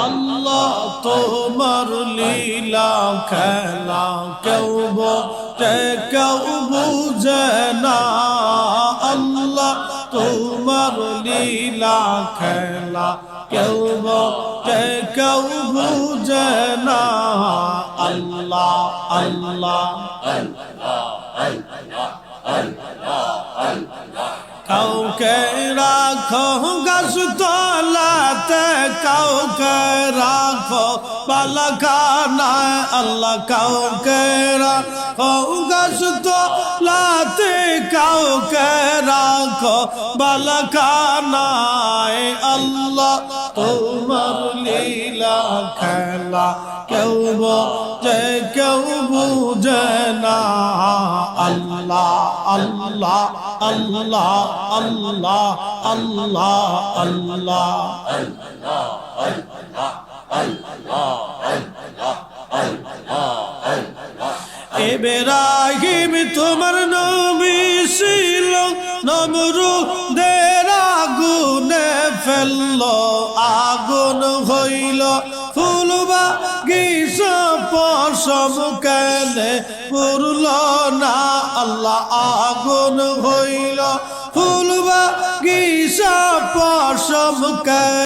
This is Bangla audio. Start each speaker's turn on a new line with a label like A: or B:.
A: আল্লাহ তোমার লীলা খেলা কেউ বোঝে কেউ বুঝে না আল্লাহ তোমার লীলা খেলা কেউ বোঝে কেউ বুঝে না আল্লাহ আল্লাহ কাউকে রাখো গাছ তলাতে কাউকে রাখো বালাখানায় আল্লাহ কাউকে রাখো গাছ তলাতে কাউকে রাখো বালাখানায় আল্লাহ তোমার লীলা খেলা কেউ বোঝে কেউ বুঝে না আল্লাহ আল্লাহ আল্লাহ আল্লাহ আল্লাহ আল্লাহ ইব্রাহিম তোমার নবী ছিল নমরুদের আগুনে ফেললো আগুন হইল ফুল বাগিচা পশম কেনে পুরল না আল্লাহ আগুন হইল ফুল বাগিচা পশম কেনে